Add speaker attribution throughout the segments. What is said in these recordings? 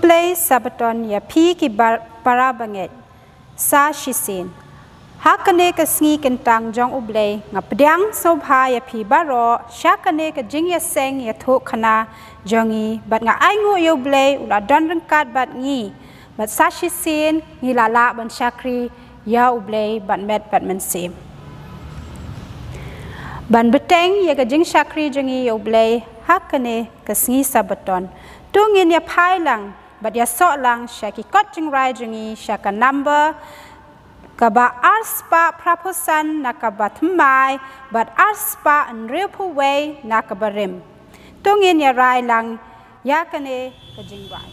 Speaker 1: ublay sabaton ya pi ki para banget sa shisin hakane ka sngi kentang jong ublay ngapdyang sobha ya pi baro shakane ka jing ya seng ya tho khana jongi bat nga ai ngo yo ublay ula don rangkat bat ngi bat sa shisin ngi lala ban shakri ya ublay bat met bat men sim ban beteng ya ka jing shakri jongi ya ublay hakane ka sngi sabaton tungin ya pai lang bat ya so lang shaki kot jing rai jongi shaka number kaba arspa praposan nakaba thmai bat arspa an real way nakabarim tungin ya rai lang yakane ka jing rai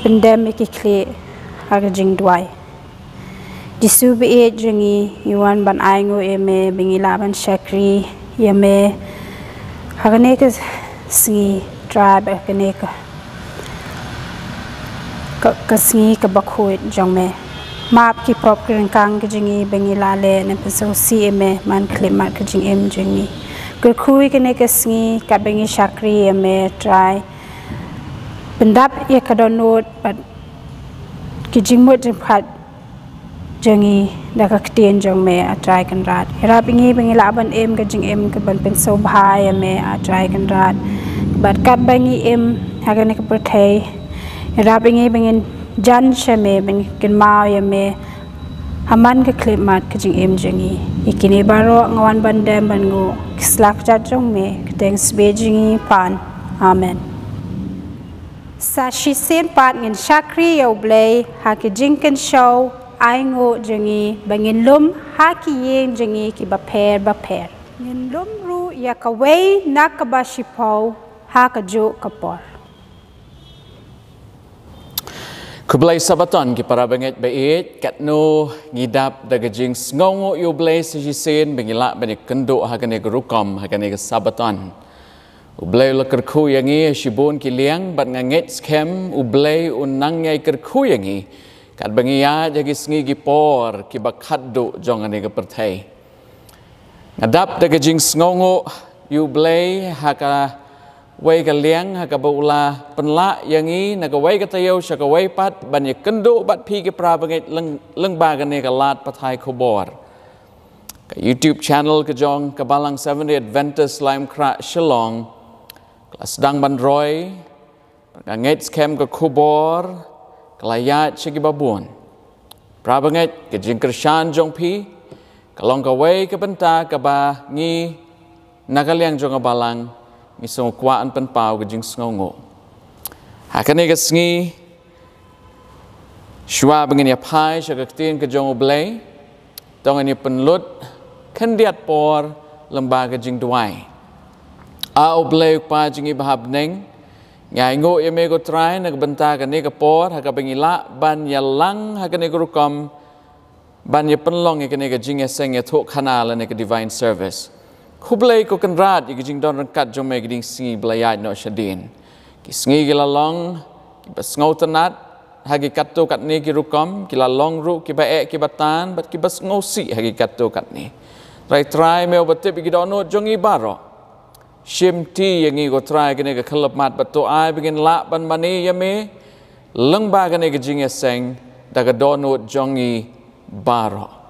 Speaker 1: pandemic ikli harjing duai disubi e jengi yuan ban aingo eme bingila ban shakri yame hagane ka singi tribe hagane ka singi ka bakhoi jongme map ki prop kang ka jengi bingila le ne peso si eme man klimat ka jing em jengi ka khui kane ka singi ka bingi shakri eme try pendap ya kadonot pat kijing mo jempat jangi dak ktien jong me atrai kan rat hera bingi laban em ka jing em ka ban pen so bhai me atrai kan rat bat kap bangi em hagane ka perthai hera bingi jan shame ben kin mau ya me haman ka klimat ka jing em jangi ikini baro ngawan bandem ban ngo slak chat jong me thanks be jingi pan amen Sashi sen pat ngin shakri yo blay haki jinken show aingo jengi bangin lum haki yen jengi ki baper ngin lum ru ya kaway nakabashipo haka jo kapor
Speaker 2: Kublay sabaton ki para banget bait katno ngidap daga jing ngongo yo blay sashi sen bangila banik kendo hakane grukom hakane sabaton Ublay la kerku yangi shibun ki liang bat nganget skem ublay unang yai kerku yangi kat bangiya jagi sngi gi por ki bakaddo jongane ga perthai ngadap daga jing sngongo ublay haka way ka liang ha ka baula penla yang i na ka way ka tayo sya ka way pat ban ye kendo bat pi ke pra bangai leng ba ka ne ka lat pathai khobor ka YouTube channel ka jong ka balang 70 Adventist Lime Kra Shillong kelas dang ban roy ka ngait scam ka khobor kelayat sya ki babun pra bangai ka jing Krishan jong pi kalong ka way ka benta ka ba ngi nakaliang jong ka balang isong kwaan penpau ke jing sngongo hakane ke sngi shwa bengin ya pai sya tin ke jong oblay tong ani penlut kendiat por lembaga jing duai a oblay pa jing ibahab neng ngai ngo ye me go try nak benta ke ne ke por ha ka bengila ban ya lang ha ke ne go kom ban ye penlong ye ke ne ke jing ya seng ya thok kanal ne ke divine service Kublai ko kan rat i jing don rangkat jom me giding singi belayat no syadin ki singi gila long ki bas ngau tanat hagi katto kat ni ki rukom ki la long ru ki ba ek ki batan bat ki bas ngau si hagi katto kat ni try me obatip ki don no jong i baro shim ti yang i go try ki ne ka khalap mat bat to ai begin la ban mani ya me leng ba ka ne ki jing ya seng da ka don no jong i baro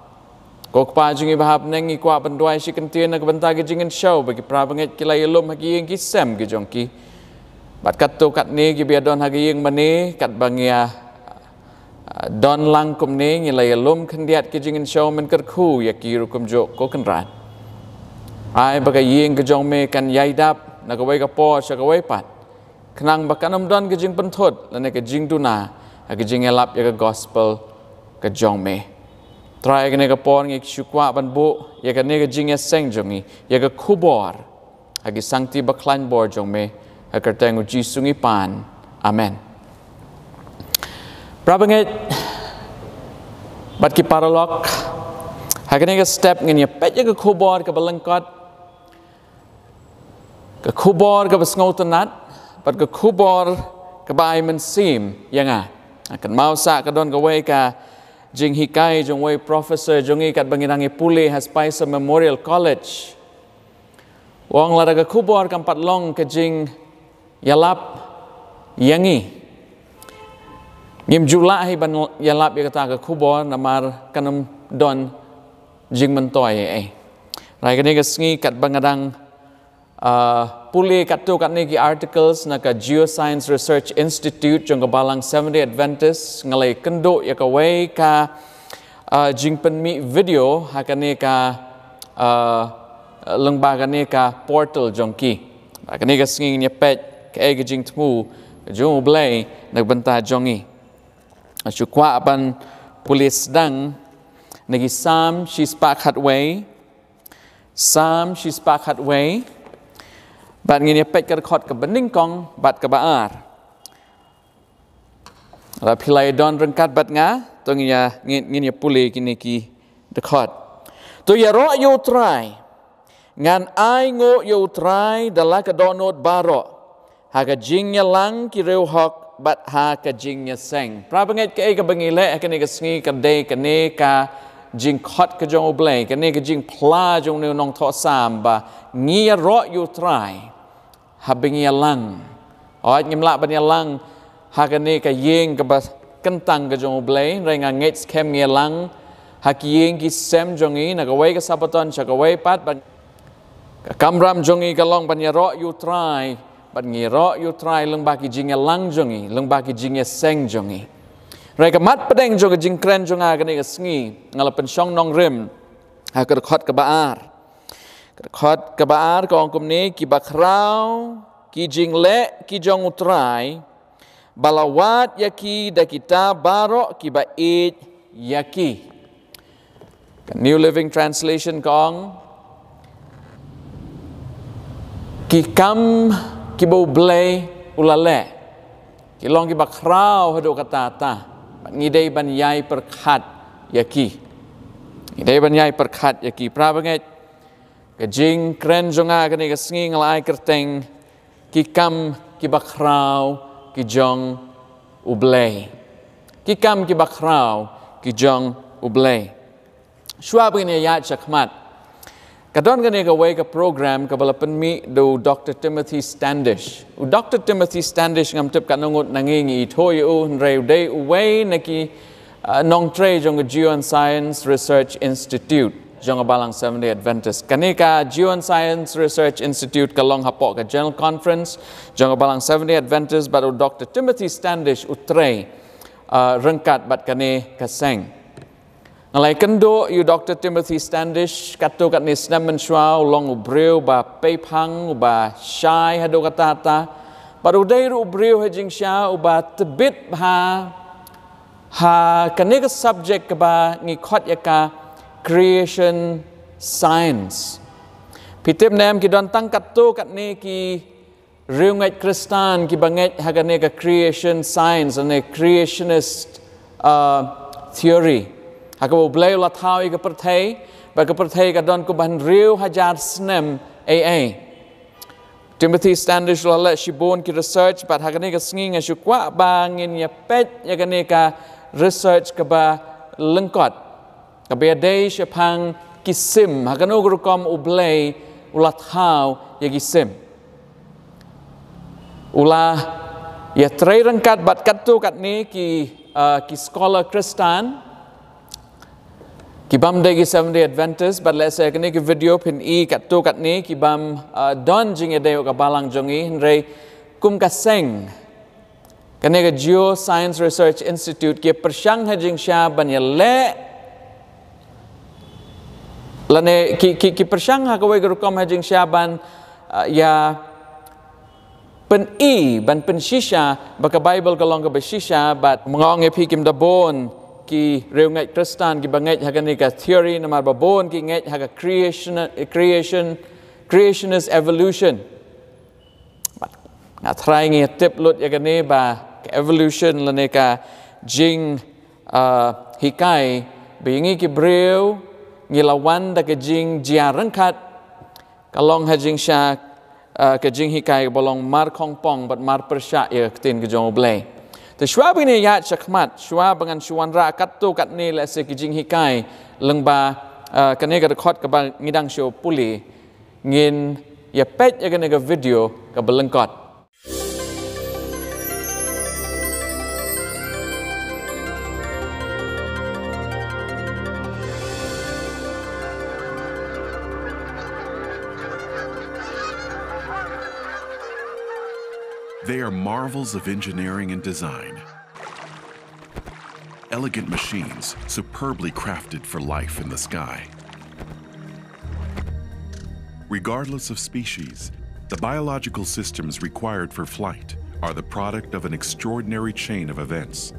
Speaker 2: Kok pa jingi bahap nengi kwa banduai si kentien na kabanta ki jingin show bagi prabanget kilay ilum hagi yung ki sem ki jongki. Bat katto kat ni ki biadon hagi yung mani kat bangia don lang kum ni ngilay ilum kendiat ki jingin show men kerku ya ki rukum jok ko kenrat. Ay baga yung ki jong me kan yaidap na kaway ka po siya kaway pat. Kenang bakanam don ki jing pentot lana ki jing duna hagi jing elap ya ka gospel ka jong me. Try ka por ngi syukwa ban bu ya ka nega jing ya seng jongi ya ka kubor hagi sangti baklan bor jong me ha kerteng uji sungi pan amen prabanget bat ki paralok ha ka nega step ngi ya pet ya ka kubor ka balengkot ka kubor ka basngautanat bat ka kubor ka bai men sim yanga akan mau sa ka don ka we ka Jing hikai jong way professor jongi kat banginangi pule has Spicer Memorial College. Wong laraga kubor kampat long ke jing yalap yangi. Ngim jula hi ban yalap ya kata ke kubor namar kanam don jing mentoy Rai kani ke sngi kat bangadang pule kat tu kat ni ki articles na ka Geoscience Research Institute jong balang 70 Adventist ngalai kendo ya ka way ka jing penmi video hakane ka lembaga ni ka portal jong ki kani ka sngi nya pet ka e jing tmu jong blay nagbenta jongi asukwa apan pulis dang nagi sam she's back hatway Bat ngini pet ka rekod ke bening kong bat ke baar. La pilai don rengkat bat nga to ngini puli kini ki rekod. To ya ro yo try. Ngan ai ngo yo try dala ka donot baro. Ha ka jingnya lang ki reu hok bat ha ka jingnya seng. Prabanget ke ka bangile ka ni ka sngi ka de ka ne ka jing khot ka jong oblay ka ne ka jing pla jong ne nong tho sam ba ngia ro yo try. Habingi lang, awat ngimla ban lang, hakane ka yeng ka bas kentang ka jong oblay, ray nga ngets kem ngi lang, hakiyeng ki sem jongi na kaway ka sabaton siya kaway pat ban ka kamram jongi ka long ban ro you try, ban ngi ro you try lang baki jing lang jongi, lang baki jing seng jongi. Ray ka mat padeng jong jing kren jonga ka ni ka sngi, ngalapan syong nong rim, hakar khot ka baar. Khot kabaar ko angkum ni ki bakrau ki jingle ki jong utrai balawat yaki da kita baro ki bait yaki New Living Translation kong ki kam ki bo blay ulale ki long ki bakrau hado kata ta ngidei ban yai perkhat yaki ngidei ban yai perkhat yaki prabanget Kajing kren jonga kani ka sngi ngalai kerteng ki kam ki bakrau ki jong ublay. Ki kam ki bakrau ki jong ublay. Shwa begini ya chakmat. Kadon gani ka way ka program kabalapan mi do Dr. Timothy Standish. Dr. Timothy Standish ngam tip kanungot nangingi itoy nreu day way naki nong tre jong Geoscience Research Institute jong balang Seventh-day Adventist. Kani ka Geoscience Research Institute kalong hapok ka General Conference jong balang Seventh-day Adventist but Dr. Timothy Standish utre rengkat bat kani kaseng. Ngalai kendo you Dr. Timothy Standish kato kat ni snamen shwau long ubreu ba peipang ba shai hado katata baru dai ru ubreu hajing sha ba tebit ha kanega subject ka ba ni khot yaka creation science pitep nam ki don tang kato kat ni ki riu ngai Kristan ki bangai haganega creation science and a creationist theory Hakabu blay la thao ika perthai, baka perthai ka don ko ban riu hajar snem AA. Timothy Standish la let shibon ki research but hakane ka snging a shukwa bangin ya pet ya kane ka research ka ba lengkot. Ka be day shapang kisim hakano grukom ublay ula thao ya kisim. Ula ya tray rengkat bat katu kat ni ki scholar Kristan Kibam degi Seventh-day Adventist, but let's say kini ki video pin kat tu kat ni kibam don jing edeo ka balang jongi henry kum kaseng. Kini ka Geoscience Research Institute ki persyang hajing sya ban ya le lane ki persyang ha kawai gerukom hajing sya ban ya pen ban pen shisha baka Bible kalong ka ba shisha but mengong epi kim da bon ki reu ngai Kristan ki bangai hagani ka theory namar babon ki ngai haga creationist evolution na try ngi tip lut yagane ba evolution lane ka jing hikai bingi ki breu ngilawan da ka jing jiarangkat kalong hajing sha ka jing hikai bolong mar khongpong bat mar persya ya tin ka jong blay The shwa bini ya chakmat shwa bangan shwan ra kat tu kat ni la se kijing hikai lengba kane ka record ka bang ngidang show puli ngin ya pet ya kane ka video ka belengkot
Speaker 3: They are marvels of engineering and design. Elegant machines superbly crafted for life in the sky. Regardless of species, the biological systems required for flight are the product of an extraordinary chain of events.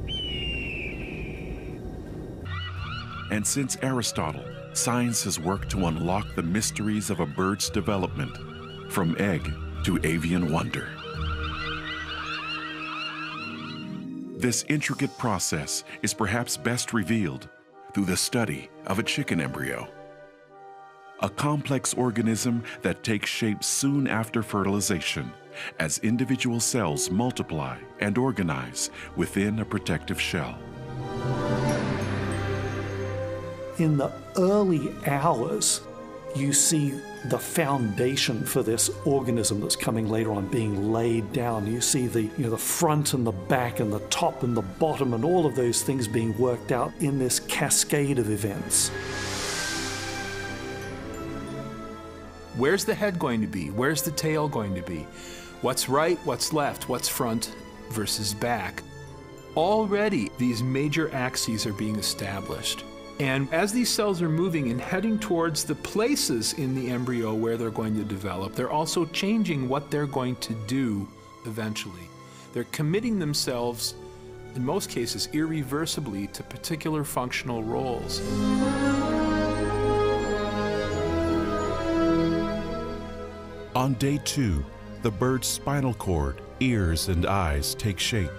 Speaker 3: And since Aristotle, science has worked to unlock the mysteries of a bird's development, from egg to avian wonder. This intricate process is perhaps best revealed through the study of a chicken embryo, a complex organism that takes shape soon after fertilization as individual cells multiply and organize within a protective shell.
Speaker 4: In the early hours, you see the foundation for this organism that's coming later on being laid down. You see the front and the back and the top and the bottom and all of those things being worked out in this cascade of events.
Speaker 5: Where's the head going to be? Where's the tail going to be? What's right, what's left, what's front versus back? Already these major axes are being established. And as these cells are moving and heading towards the places in the embryo where they're going to develop, they're also changing what they're going to do eventually. They're committing themselves, in most cases, irreversibly to particular functional roles.
Speaker 3: On day 2, the bird's spinal cord, ears, and eyes take shape.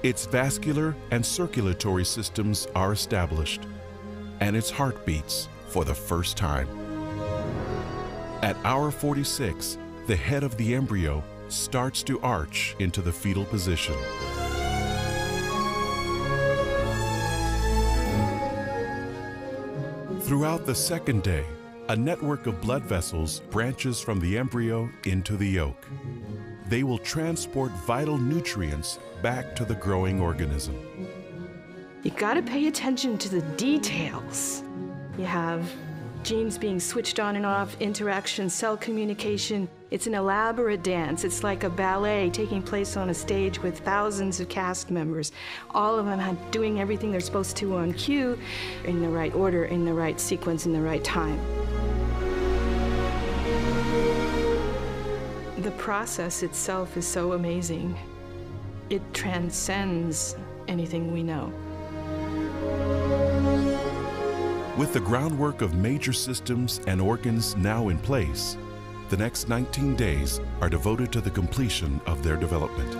Speaker 3: Its vascular and circulatory systems are established, and its heart beats for the first time. At hour 46, the head of the embryo starts to arch into the fetal position. Throughout the second day, A network of blood vessels branches from the embryo into the yolk. They will transport vital nutrients back to the growing organism.
Speaker 6: You gotta pay attention to the details. You have genes being switched on and off, interaction, cell communication. It's an elaborate dance. It's like a ballet taking place on a stage with thousands of cast members, all of them doing everything they're supposed to on cue, in the right order, in the right sequence, in the right time. The process itself is so amazing. It transcends anything we know.
Speaker 3: With the groundwork of major systems and organs now in place, the next 19 days are devoted to the completion of their development.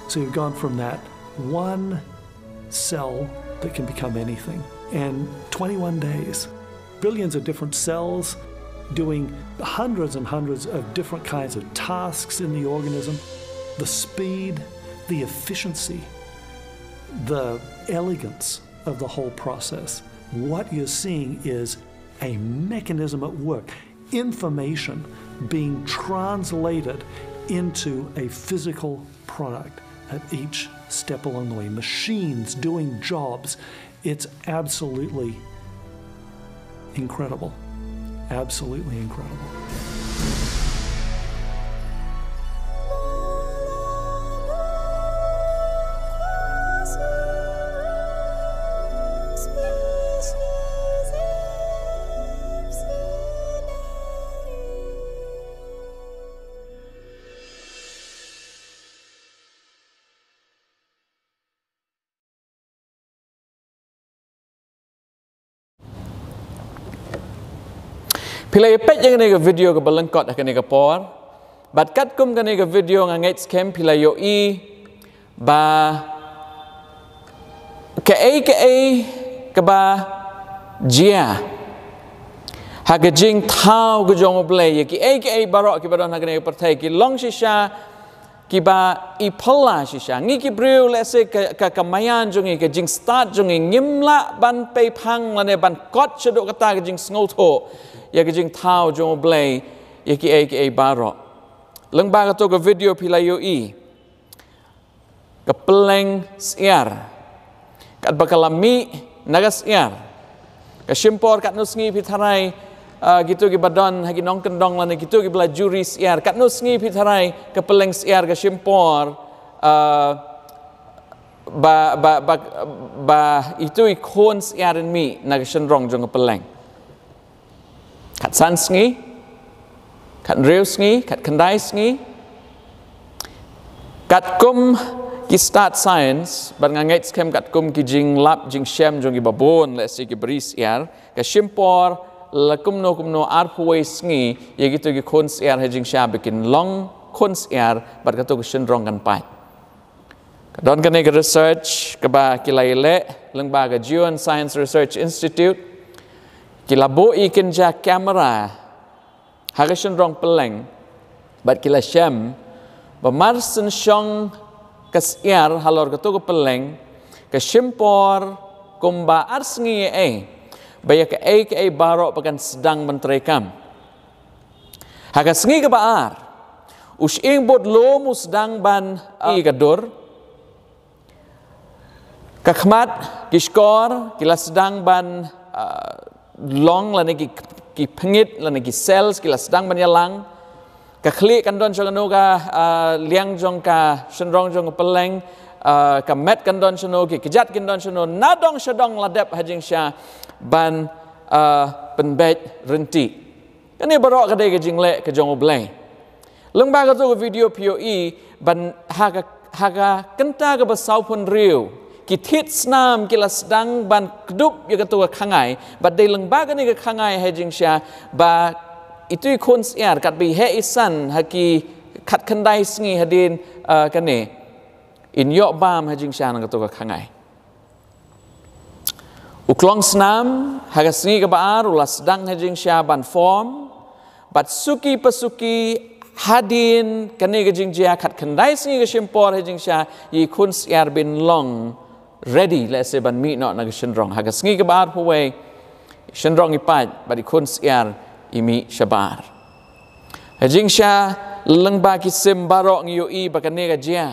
Speaker 4: So you've gone from that one cell that can become anything, and 21 days, billions of different cells doing hundreds and hundreds of different kinds of tasks in the organism, the speed, the efficiency, the elegance of the whole process. What you're seeing is a mechanism at work, information being translated into a physical product at each step along the way. Machines doing jobs. It's absolutely incredible. Absolutely incredible.
Speaker 2: Pilai pet yang ni ke video ke belengkot akan ni ke por. Bat kat kum kan ni ke video nganget scam pilai yo i ba ke ba jia. Haga jing tau ke jong oblay ki barok ki badon akan ni pertai ki long shisha ki ba i pala shisha ngi ki breu let's say ka kamayan jong ke jing start jong ngimla ban pe phang lane ban kot chedok kata ke jing sngoto ya ke jing tau jong oblay ya ki barok. Leng ba ka to ke video pilai yo i ke peleng siar kat bakalami nagas siar ke simpor kat nusngi pitharai gitu ki badon hagi nong kendong lane gitu ki bela juri siar kat nusngi pitharai ke peleng siar ke simpor ba itu ikon siar mi naga sendrong jong ke peleng kat sansngi kat reusngi kat kendaisngi kat kum ki start science ban ngait scam kat kum ki jing lab jing shem jong ki babon let's say ki beris yar ka simpor la kumno arpoi sngi ye gitu ki khons yar hejing sha bikin long khons yar bat ka to ki sendrong kan pai ka don kan ke research ka ba ki laile leng ba ka Geon Science Research Institute ki labo ikin ja kamera ha sendrong peleng bat ki la shem ba marsen shong kasiar halor ketu ke peleng ke simpor kumba arsngi baya ke barok pakan sedang menterekam haka sengi ke baar us ing bot lomu sedang ban kadur kakmat kiskor kila sedang ban long lane ki pengit lane ki cells kila sedang ban yalang ka klik kan don chano ka liang jong ka sendrong jong peleng ka met kan don chano ki kejat kan don chano nadong shadong ladap hajing sha ban penbet renti kan ni barok ka dei ke jingle ke jong oblay leng ba ka tu video POE ban haga kenta ka basau pun riu ki tit snam ki la sedang ban kedup ya ka tu khangai ba dei leng ba ka ni ka khangai hai jing sha ba itu kun siar kat bi he isan haki khat khandai sngi hadin ka ni in yo bam hai jing sha nang ka tu ka khangai uklong snam haga sngi ka baar ula sedang hai jing sha ban form bat suki pasuki hadin kani ke jing jia khat khandai singi ke shimpor he jing sha yi kun siar bin long ready let's say ban mi not na ke shinrong ha ke singi ke bar puwe shinrong i pat ba di kun siar imi shabar he jing sha leng ba ki sim barok ngi yo i ba kani ke jia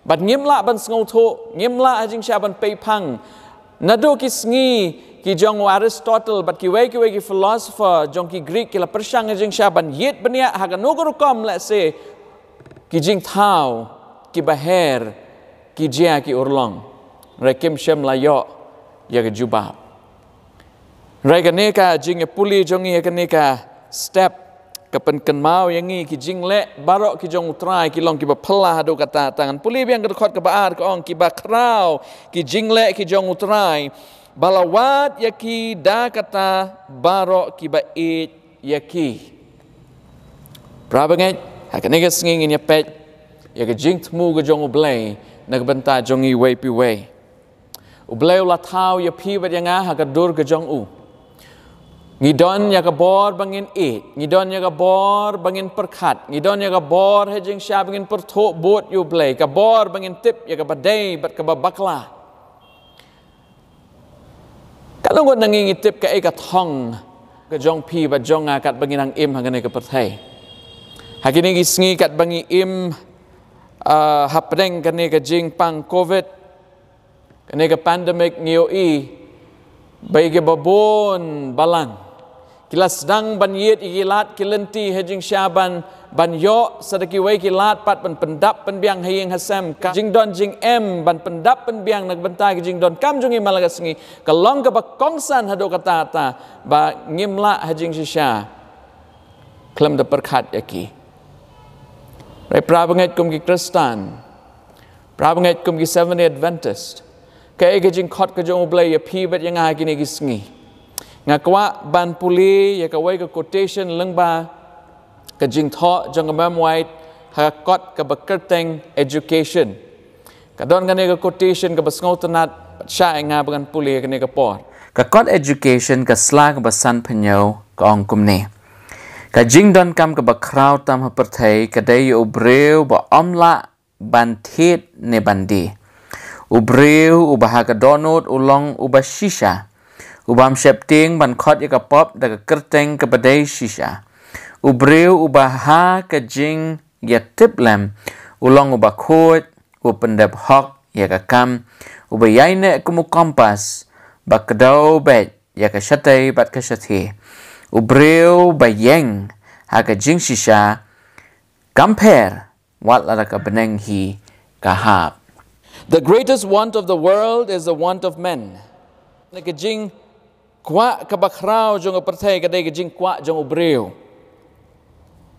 Speaker 2: bat ngimla ban sngo tho ngimla he jing sha ban pe phang nado ki singi ki jong Aristotle but ki wei ki philosopher jong ki Greek ki la persang jing sha ban yet bania ha ga no go kom let's say ki jing thao ki baher ki jia ki urlong rekim shem la yo ya ga jubab rega ne ka jing e puli jong ye ka ne ka step ka pen kan mau yang ngi ki jing le barok ki jong utrai ki long ki ba phla do kata tangan puli biang ka khot ka baar ka ong ki ba krau ki jing le ki jong utrai balawat yaki da kata barok ki ba it yaki prabangai hakaniga singing in ya pet ya jing tmu ga jong ublay nagbanta jong i wei pi wei ublay la thau ya pi ba yanga ha ga dur ga jong u ngidon ya ga bor bangin it ngidon ya ga bor bangin perkhat ngidon ya ga bor he jing sha bangin pertho bot yu blay ka bor bangin tip ya ga badai bat ka ba bakla kalau ngon nangi ngitip ka eka thong ka jong pi ba jong kat bangi nang im hangane ka perthai hakini gi sngi kat bangi im hapdeng kane ka jing pang covid kane ka pandemic nio i bai ge babon balang kilas dang ban yet igilat kilenti hejing syaban ban yo sadaki wei kilat pat ban pendap pen biang hayeng hasam ka jing don jing em ban pendap pen biang nagbenta ki jing don kam jungi malagasngi kalong ka ba kongsan hado kata ta ba ngimla hajing shisha klam da perkhat yaki rai prabanget kum ki Kristan prabanget kum ki Seventh-day Adventist ka ege jing khot ka jong blay ya pi bat yang ha kini ki sngi ngakwa ban puli ya ka wei ka quotation lengba ka jing tho jong mam white ha kot ka bakerteng education ka don ngane ka quotation ka basngau tanat sha nga ban puli ka ne ka por ka kot education ka slang ba san phnyo ka ong kumne ka jing don kam ka ba kraw tam ha perthai ka dei obreu ba omla ban thet ne bandi obreu ubaha ka donut ulong uba shisha ubam septing ban khot ya ka pop da ka kerteng ka badai shisha ubreu ubaha ka jing ya tiplam ulong uba khot upendap hok ya ka kam ubayaine kumu kompas ba kadau bet ya ka shatai bat ka shathi ubreu bayeng ha ka jing shisha compare wat la ka beneng hi ka hap. The greatest want of the world is the want of men. Na ka jing kwa kabakrao jong perthai ka dei ka jing kwa jong ubreu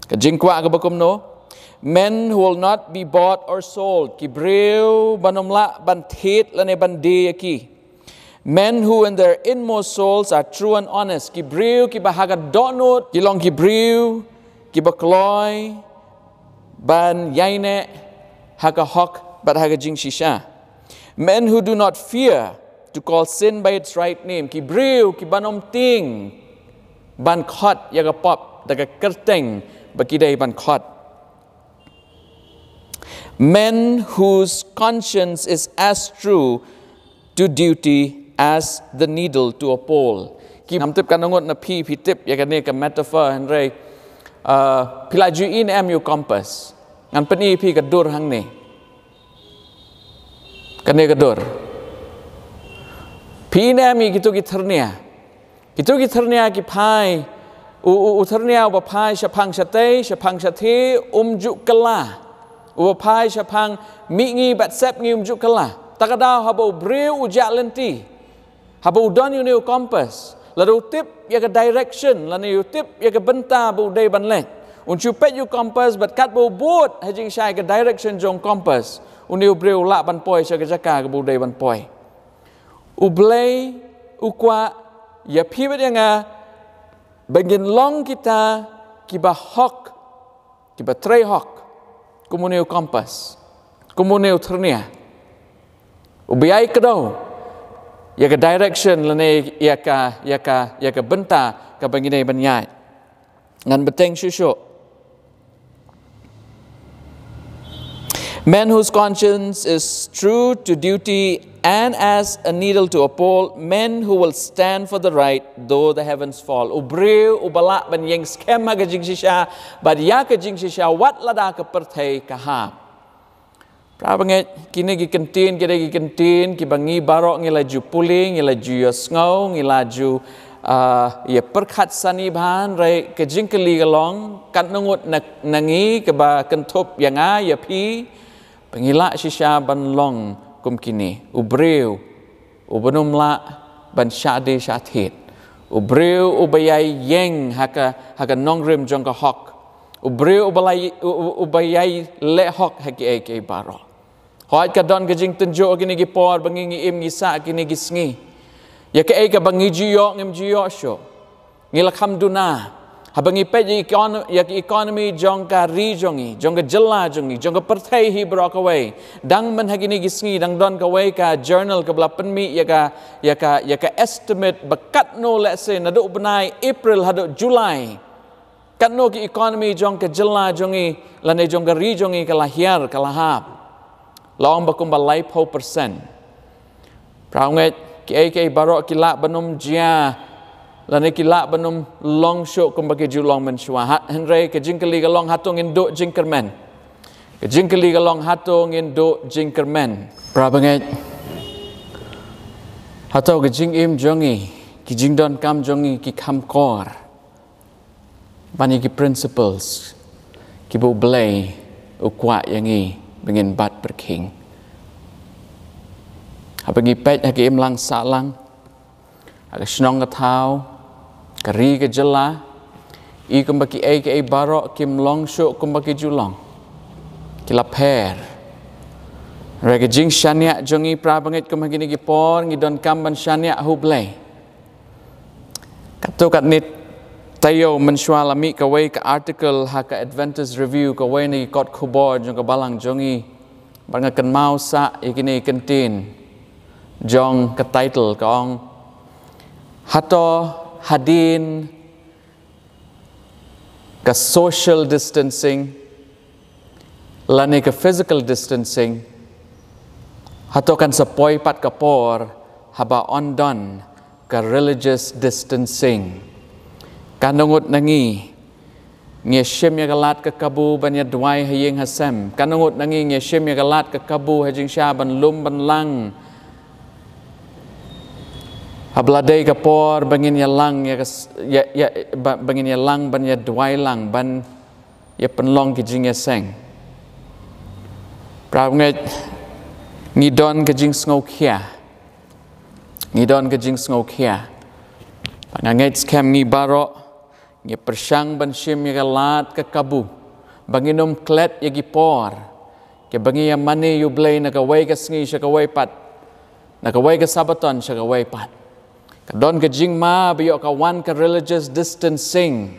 Speaker 2: ka jing kwa ka bakum no men who will not be bought or sold ki breu banomla ban thet lane bandi ki men who in their inmost souls are true and honest ki breu ki bahaga donut ki long ki breu ki bakloi ban yaine haga hok but haga jing shisha men who do not fear to call sin by its right name ki breu ki banom ting ban khot yaga pop daga kerteng bakidai ban khot men whose conscience is as true to duty as the needle to a pole ki namtip kanangot na pi tip yaga ne ka metaphor henry pilaju in mu compass ngan peni pi ka dur hang ne kane ka dur Pinami gitu gitarnya ki pai utarnya uba pai syapang syate umjuk kelah uba pai syapang mingi bat sep ngi umjuk kelah takada habo breu ujak lenti habo don you compass lalu tip ya ke direction lalu tip ya ke benta bu dei ban le Unchu pet you compass but kat bo boat hajing shai ke direction jong compass. Uni ubreu la ban poi sha ke jaka ke budai ban poi. Ublei ukwa ya pibet yang bagian long kita kiba hok kiba tray hok kumuneu compass kumuneu ternia ubiai kedau ya ke direction lene ya ka benta ka bangine banyai ngan beteng shusho. Men whose conscience is true to duty and as a needle to a pole, men who will stand for the right, though the heavens fall. Ubreu ubala ban yang skema ka jing shisha, but ya ka jing shisha wat lada ka perthai ka ha. Prabanget kini gi kentin ki bangi barok ngi laju puling ngi laju yosngau ngi laju ya perkhat sani ban rai ka jing keli galong kat nangut nangi ka ba kentup yanga ya pi pengila shisha ban long kum kini ubreu ubenum la ban syade syathit ubreu ubayai yeng haka nongrim jong ka hok ubreu ubayai le hok haki ai baro hoat ka don ka jing tenjo kini gi por bangi ngi im ngi sa kini gi sngi ya ka ai ka bangi jiyo ngim jiyo sho ngila kham duna habangi pe ya economy jong ka ri jongi jong ka jela jongi jong ka perthai hi brok away dang man hagini gisngi dang don ka way ka journal ka bla penmi ya ka estimate bakat no let's say na do benai April hado July kat no ki economy jong ka jela jongi lane jong ka ri jongi ka lahiar ka lahap long bakum balai 4% praunget ki ai barok ki la banum jia lane kila benum long show kumbagi julong mensyuahat henry ke jingkeli galong hatung indo jingkermen ke jingkeli galong hatung indo jingkermen prabanget hatau ke jing im jongi ki jingdon kam jongi ki kam kor bani ki principles ki bu blay ukwa yangi bengin bat berking habangi pet haki im lang salang aga snong ka thau kari ke jela I kumbaki ai barok kim long shok kumbaki julong kila per rega jing shania jongi prabanget kumagini gi por ngi don kamban shania hublei kapto kat nit tayo mensyalami ka way ka article ha ka Adventist Review ka way ni kot khubor jong ka balang jongi banga kan mau sa ikini kentin jong ka title ka ong hato hadin ka social distancing lani ka physical distancing hato kan sapoi pat kapor haba ondon ka religious distancing kanungut nangi nge shem ya galat ka kabu ban ya dwai hayeng hasem kanungut nangi nge shem ya galat ka kabu hajing sha ban lum ban lang habladai kapor bangin ya lang ya bangin ya lang ban ya dwai lang ban ya penlong ki jing ya seng prawnget ngidon ke jing sngo khia ngidon ke jing sngo khia panganget scam ngi baro ngi persang ban shim ya galat ka kabu banginom klet ya gipor ke bangi ya mane yu blay na ka way ka sngi sha ka way pat na ka way ka sabaton sha ka way pat kadon ke jing ma biyo ka wan ka religious distancing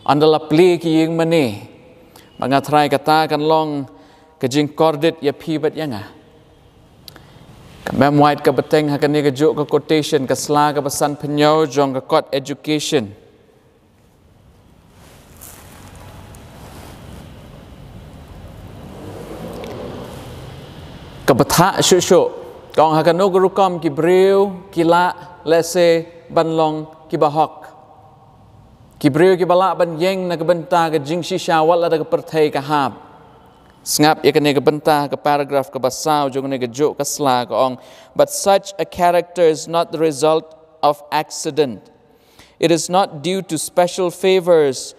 Speaker 2: andala pli ki ying mani mga try kata kan long ke jing kordit ya pibat yanga ka mem white ka beteng ha kan ni ka juk ka quotation ka sla ka pesan penyo jong ka kot education ka betha shu kong ha kan no gurukom ki breu kila let's say banlong kibahok kibreu kibala ban yeng na kabenta ka jing shisha wala da ka perthai ka hab snap ya kane ka benta ka paragraph ka basaw jong ne ka jo ka sla ka ong but such a character is not the result of accident it is not due to special favors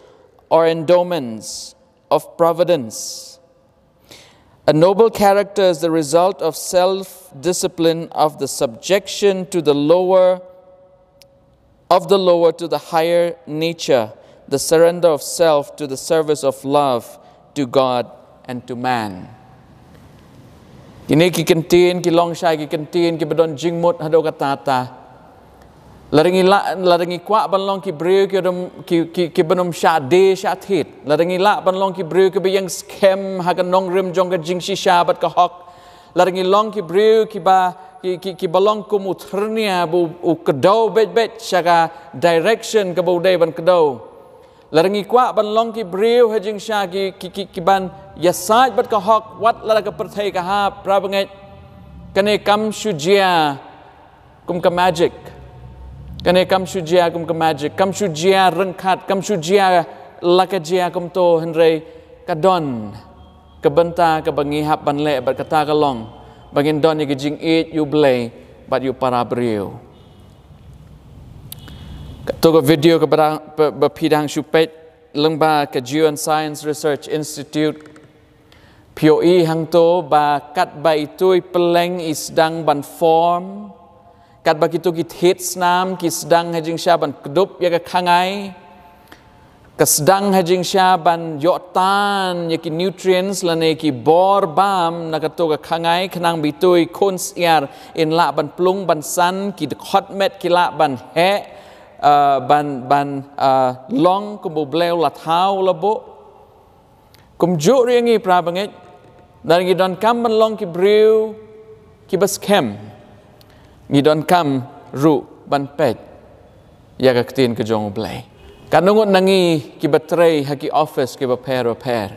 Speaker 2: or endowments of providence. A noble character is the result of self-discipline, of the subjection to the lower, of the lower to the higher nature, the surrender of self to the service of love to God and to man. Kini ki kentin ki long shai ki kentin ki bedon jingmut hado katata. Laringi kwa banlong ki breu ki benum sha de sha thit. Laringi la banlong ki breu ki beyang skem hagan nong rim jong ka jing shisha bat ka hok. Laringi long ki breu ki ba ki balong kum utrnia bu kedau bet shaga direction ka bu de ban kedau. Laringi kwa banlong ki breu hajing sha ki ban yasaj bat ka hok wat la ka perthai ka ha prabangai kane kam shujia kum ka magic. Kane kam shujia kum ka magic, kam shujia rengkat, kam shujia lakajia kum to henrei kadon kebenta kebangihap banle bat kata kalong bangin don ye jing it you blay bat you para brio. To video ke bapidang shupet lengba kajian Science Research Institute POE hang to ba kat ba itui peleng isdang ban form kat ba kitu kit hits nam kisdang hajing sya ban kedup ya ka khangai kasdang hajing sya ban yotan ya ki nutrients lane ki bor bam na ka to ka khangai khnang bitui khons yar in la ban plung ban san ki hot met ki la ban he ban long kum bleu la thau la bo kum ju riangi prabanget dan gi don kam ban long ki breu ki bas kem ngi don kam ru ban pet ya ka tin ke jong blai kanungut nangi ki batrei haki office ki ba per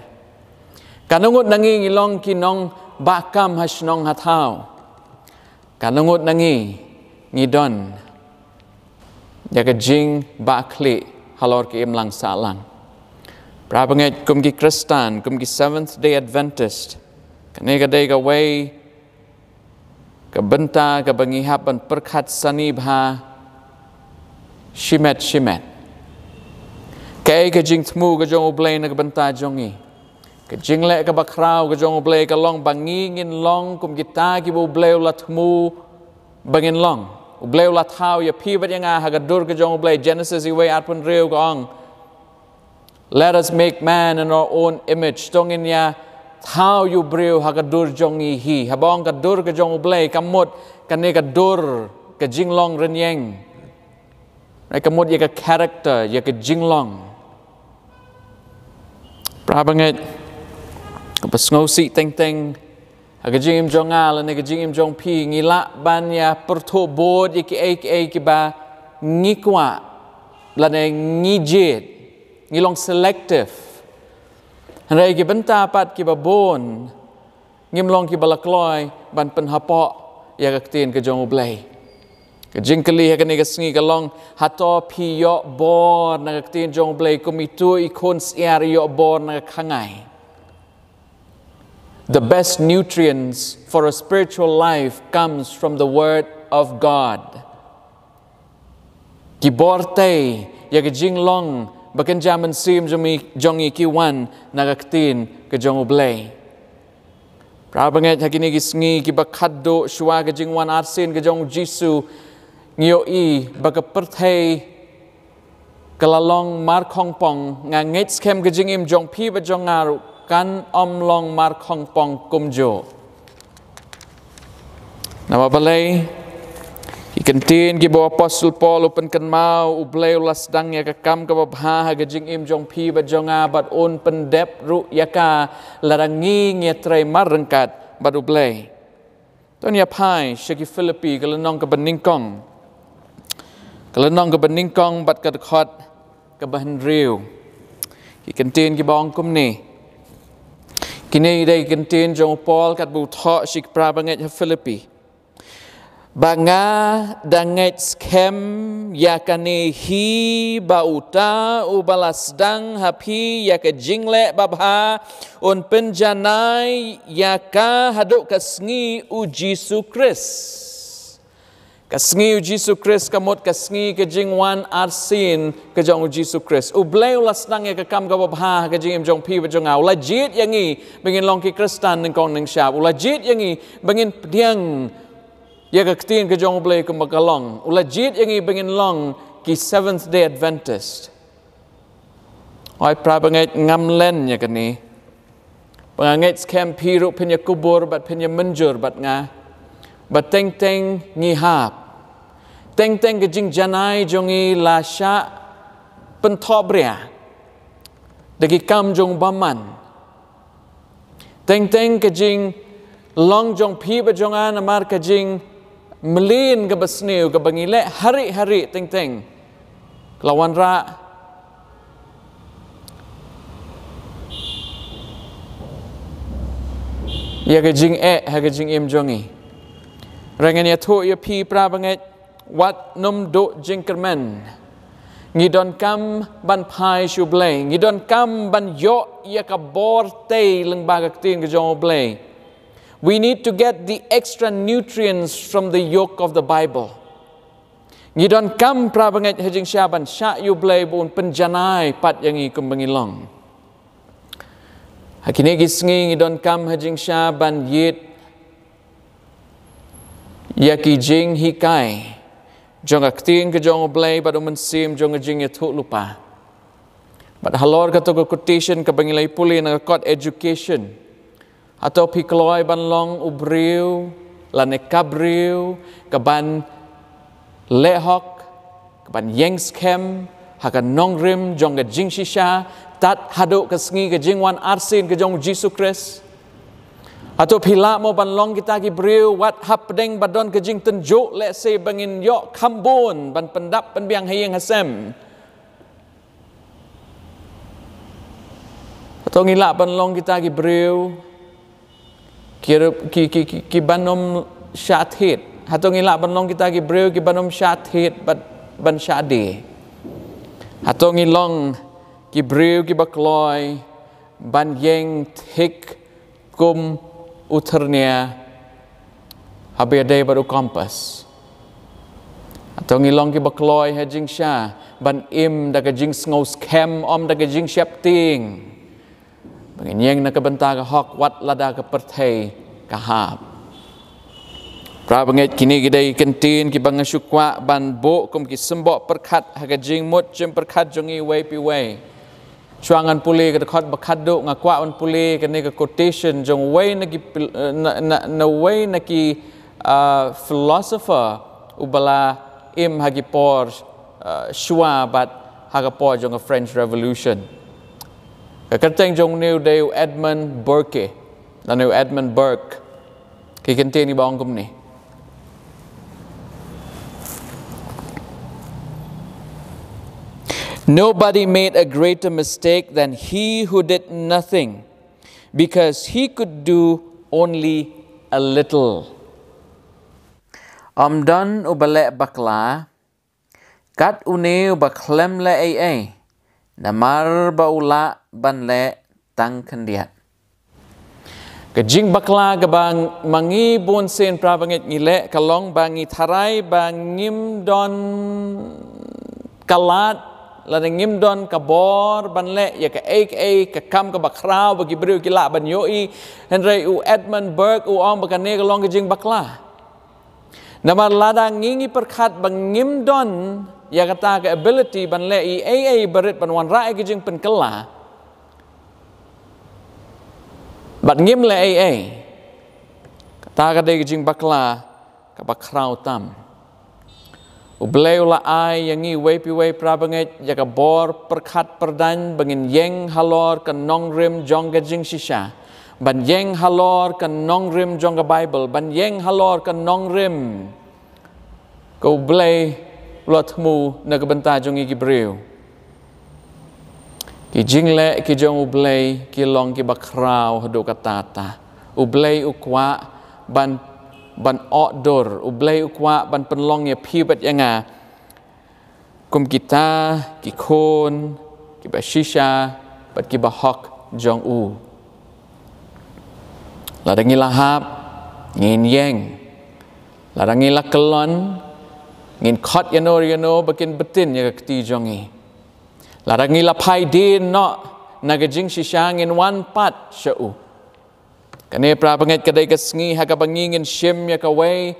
Speaker 2: kanungut nangi ngi long ki nong ba kam has nong hathau kanungut nangi ngi don ya ka jing ba kli halor ki im lang sa lang prabanget kum ki Kristan kum ki Seventh Day Adventist kanega day ka way kabenta kabangihap ban perkhat sani bha shimet kay ka jing thmu ka jong oblay na kabenta jongi ka jing le ka bakraw ka jong oblay ka long bangi ngin long kum kita ki bo oblay la thmu bangin long oblay la thau ya pi bat yanga hagadur ka jong oblay Genesis iwe atpun reu ka ong let us make man in our own image tongin ya how you breu hagadur jongi hi habong kadur ka jong blay kamot kane kadur ka jinglong renyeng ai kamot ye ka character ye ka jinglong prabanget kapasngo si teng haga jingim jongal ne ka jingim jong pi ngila ban ya pertho bod ye ki ba ngikwa lane ngijit ngilong selective Henry ki benta pat ki babon ngimlong ki balakloi ban penhapo ya ka tin ke jong blai ke jingkeli ha ka ni ka sngi ka long hato pi yo bor na ka tin jong blai komitu ikon siar yo bor na khangai. The best nutrients for a spiritual life comes from the word of God. Ki borte ya ka jinglong bakan jaman sim jongi kiwan nagaktin ke jong oblay. Prabanget hakini gisngi ki bakaddo shwa ke jingwan arsin ke jong Jisu ngio i baka perthei kalalong mar khong pong nga ngets kem ke jingim jong pi ba jong ngaru kan omlong mar khong pong kumjo. Nama balay ikentin ki bo apostle Paul open kan mau ubleu lasdang ya ka kam ka babha ha gajing im jong pi ba jonga bat on pendep ru yaka larangi ngetrei marengkat bat ublei ton ya pai shiki Philippi kalenong ka beningkong bat ka dekhot ka bahan riu ikentin ki bong kum ni kini dai ikentin jong Paul kat bu tho shik prabanget ha Philippi banga danget skem yakane hi bauta ubalasdang hapi yaka jingle babha on penjanai yaka haduk kasngi u Jisu Kris kasngi u Jisu Kris kamot kasngi ke jingwan arsin ke jong u Jisu Kris u bleu lasdang yaka kam ka babha ke jingim jong pi ba jong au lajit yangi bengin long ki Kristan ning kong ning syap u lajit yangi bengin pediang ya ka tin ke jong blay ke makalong ulajit yang i bengin long ki Seventh Day Adventist Oi prabangit ngam len ya kani. Pangangit skem piru pinya kubur bat pinya menjur bat nga. Bat teng ngihap. Teng kejing janai jongi lasya pentobria. Dagi kam jong baman. Teng kejing long jong pi bajongan amar kejing melin ke besniu ke bangile hari-hari teng. Kelawan ra ya kejing ha kejing im jongi. Rangan ya tu ya pi prabangit wat num do jingkermen. Ngidon kam ban pai shublay. Ngidon kam ban yo ya ka borte leng bagak tin ke jong oblay. We need to get the extra nutrients from the yoke of the Bible. Ngidon kam prabangit hejing syaban sya yublay bun penjanai pat yang ikum bangilong. Hakini gisngi ngidon kam hajing sya ban yit yaki jing hikai jong akting ke jong oblay badu mensim jong jing yatuk lupa bat halor kato ko quotation ke bangilay puli na kot education atau pikloi ban long ubriu lane kabriu ke ban lehok ke ban yengskem hakan nongrim jong ke jing shisha tat haduk ke sengi ke jingwan arsin ke jong Jesus Christ atau pila mo banlong kita ki briu wat hapdeng badon ke jing tenjuk let say bangin yok kambon ban pendap penbiang hayeng hasem atau ngilak banlong kita ki briu ki banom syathit atau ngilak banlong kita ki briu ki banom syathit ban syadi atau ngilong ki briu ki bakloi ban yeng thik kum uternia habede baru kompas atau ngilong ki bakloi hajing sya ban im da ka jing ngos kem om da ka jing syapting bangin yeng na ka benta ka hok wat lada ka perthei ka hap prabangit kini gidai kentin ki bangasukwa ban bo kum ki sembok perkhat ha ka jing mut jem perkhat jongi wei pi wei chuangan puli ke dekat bakadu ngakwa on puli ke ni ke quotation jong way na way na ki philosopher ubala im hagi por shua bat haga por jong a French Revolution ke kerteng jong new deu Edmund Burke na new Edmund Burke ki kentini bawang kum ni nobody made a greater mistake than he who did nothing, because he could do only a little. Amdan ubale bakla, kat une ubaklem le ay, namar baula banle tang kandiat. Kajing bakla gabang mangi bon sen prabangit ngile kalong bangi tharai bangim don kalat ladang ngimdon kabor banle ya ka ka kam ka bakrao bagi beriu kila ban yoi Henry u Edmund Burke u ong bakane kalong kejing bakla nama ladang ngingi perkhat bang ngimdon ya kata ka ability banle i berit ban wan rai kejing penkela bat ngim le kata ka de kejing bakla ka bakrao tam ublay ula ay yangi wei pi wei prabangit yaka bor perkhat perdan bangin yeng halor kan nongrim jong ga jing shisha ban yeng halor kan nongrim jong ga Bible ban yeng halor kan nongrim ko ublay lotmu na kabanta jong igi briu ki jingle ki jong ublay ki long ki bakrao hadu katata ublay ukwa ban outdoor ublay ukwa ban penlong ya pibat yanga kum kita ki kon ki bashisha bat ki bahok jong u ladangi lahap ngin yeng ladangi lakelon ngin khot yano bakin betin ya kti jongi ladangi lapai din no nagajing shisha ngin wan pat shau kane prabangit kadai kasngi haga bangingin shim ya kawai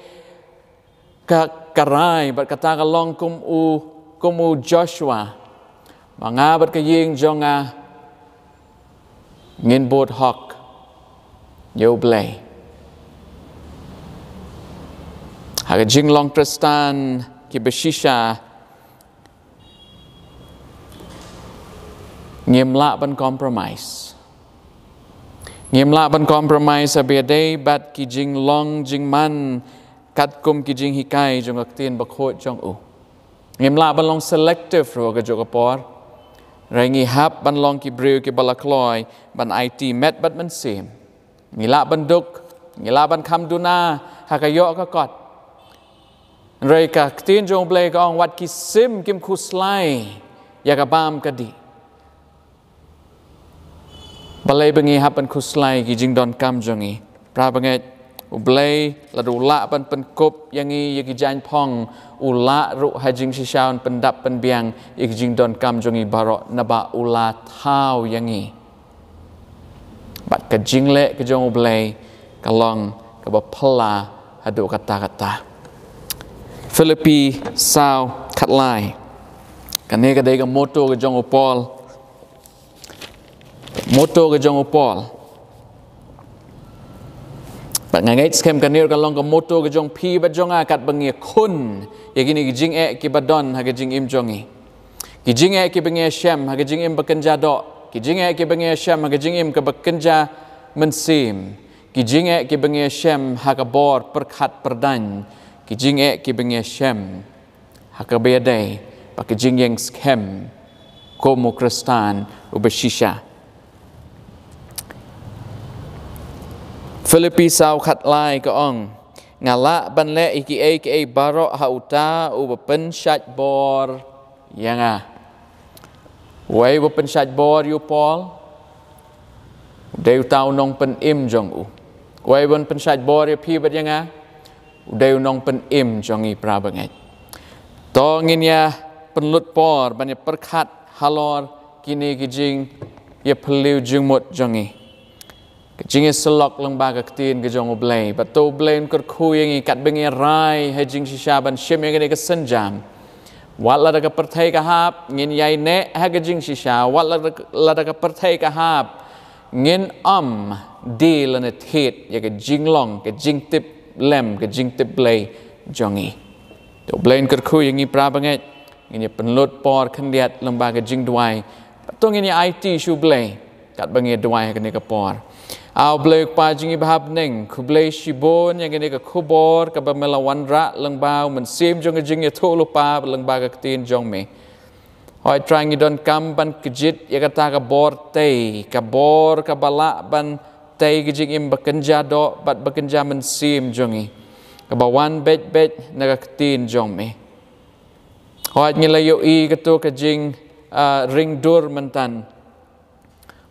Speaker 2: ka karai bat kata kalong kum u Joshua Mangabat ka ying jonga ngin bot hok yo blay. Haga jing long tristan ki beshisha ngimla ban compromise. Ngimla ban compromise abiadai bat ki jing long jing man kat kum ki jing hikai jong aktin bakhot jong u. Ngimla ban long selective ro ka jokapor. Rangi hap ban long ki brew ki balakloy ban IT met bat man sim. Ngila ban duk, ngila ban kam duna hakayo ka kot. Rai ka ktin jong blay ka ong wat ki sim kim kuslai ya ka bam ka di. Balay bengi hap ban kuslai ki jing don kam jongi. Pra banget ublay ladu la ban penkup yangi yaki jan pong ula ru hajing sishaun pendap penbiang yaki jing don kam jongi barok naba ula tau yangi bat ka jing le ka jong ublay kalong ka bapala hadu kata-kata Filipi sao katlai kane ka day ka moto ka jong upol Ngay skem kanir kalong ka moto ka jong pi ba jong akat bangi kun ya gini gijing ki badon ha gijing im jongi gijing ki bangi shem ha gijing im bakenja do gijing ki bangi shem ha gijing im ka bakenja mensim gijing ki bangi shem ha ka bor perkhat perdan gijing ki bangi shem ha ka bedai pa gijing yang skem komo kristan ubeshisha Filipi sao khat lai ka ong ngala ban le iki barok hauta u pen shat bor yanga wei bu pen shat bor yu pol deu tau nong pen im jong u wei bon pen shat bor yu pi bat yanga deu nong pen im jong i pra bangai to ngin ya penlut por ban ya perkhat halor kini kijing ya peliu jung mot jong i Jing selok lang baga ktin ke jong oblay bato oblay kur khuyengi kat bengi rai he jing shishaban shim yang ni ke senjam wala da ka perthai ka hap ngin yai ne ha ke jing shisha wala da ka perthai ka hap ngin deal ne thet ya ke jing long ke jing tip lem ke jing tip blay jongi to oblay kur khuyengi pra bangai ngin penlut por khandiat lang baga jing duai bato ngin IT shu blay kat bengi duai ke ni ka por Au blek pa jingi bahab neng kublay shibon yang ini ke kubor ke bamelawan ra lang bau mensim jong jingi tu lupa lang baga ktin jong me. Hoi trang idon kam ban kejit ya kata ke bor tei ke bor ke balak ban tei ke jing im bekenja do bat bekenja mensim jongi ke bawan bet naga ktin jong me. Hoi ngilayo I ketu ke jing ring dur mentan.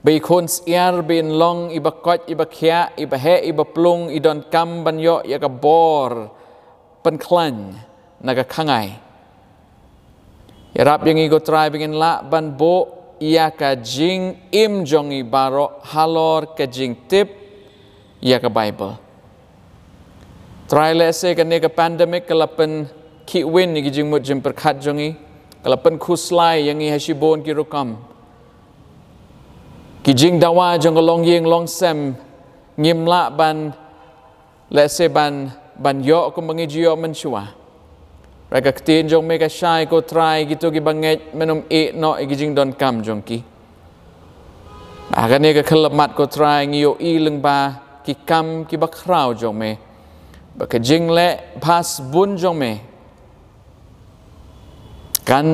Speaker 2: Bei kon siar bin long iba kot iba kia iba he iba plung idon kam banyo ya ka bor penklan naga kangai ya rap yang igo try bingin la ban bo ya ka jing im jongi baro halor ka jing tip ya ka bible try lese ka ne ka pandemic kalapen ki win ni jing mut jim perkhat jongi kalapen khuslai yang i hasibon ki rukam Kijing dawa jong long ying long sem ngimla ban lese ban yo ko mangijio menchua raka ktin jong mega shai ko try gitu ki banget menum no kijing don kam jong ki agane ka khalamat ko try ngio leng ba ki kam ki bakrau jong me ba kijing le pas bun jong me kan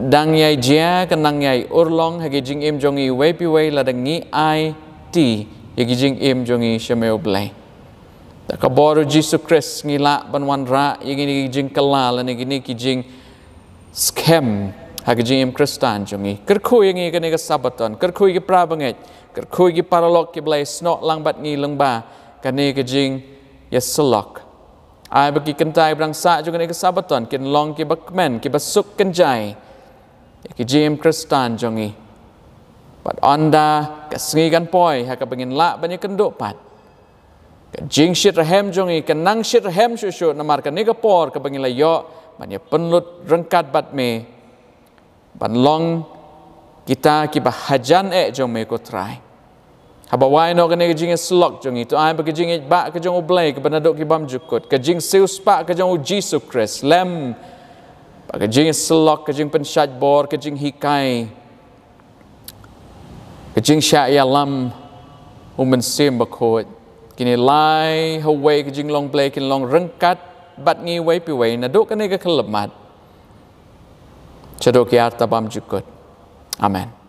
Speaker 2: dang yai jia kan dang yai urlong hagi jing im jongi wei pi wei la dang ngi ai ti hagi jing im jongi shameo blai ta ka boru Jesus Christ ngi la ban wan ra yagi ni jing kala la ni ki jing scam hagi jing im Kristan jongi ker khu yangi ka ni ka sabaton ker khu ki pra bangai ker khu ki paralok ki blai snot lang bat ngi lang ba ka ni ka jing yaselok ai bagi kentai berangsa juga ni kesabaton kin long ki bakmen ki basuk kenjai ki jim Kristan jongi pat onda kasngi kan poi ha ka bangin la banyak kenduk pat ka jing shit rahem jongi kan nang shit rahem shu namar kan ni ka por ka bangin la yo banyak penlut rengkat bat me ban long kita hajan jong me ko try habawai no kene kejing slok jong itu ai kejing ba kejong oblay ke banadok ki bam jukut kejing seus pa kejong Jesus Christ lem kejing slok kejing pensyat bor kejing hikai kejing sya ya lam umen sim bakot kini lai hawai kejing long play kin long rengkat bat ngi wai pi wai nadok kene ke kelemat chadok ya tabam jukut amen.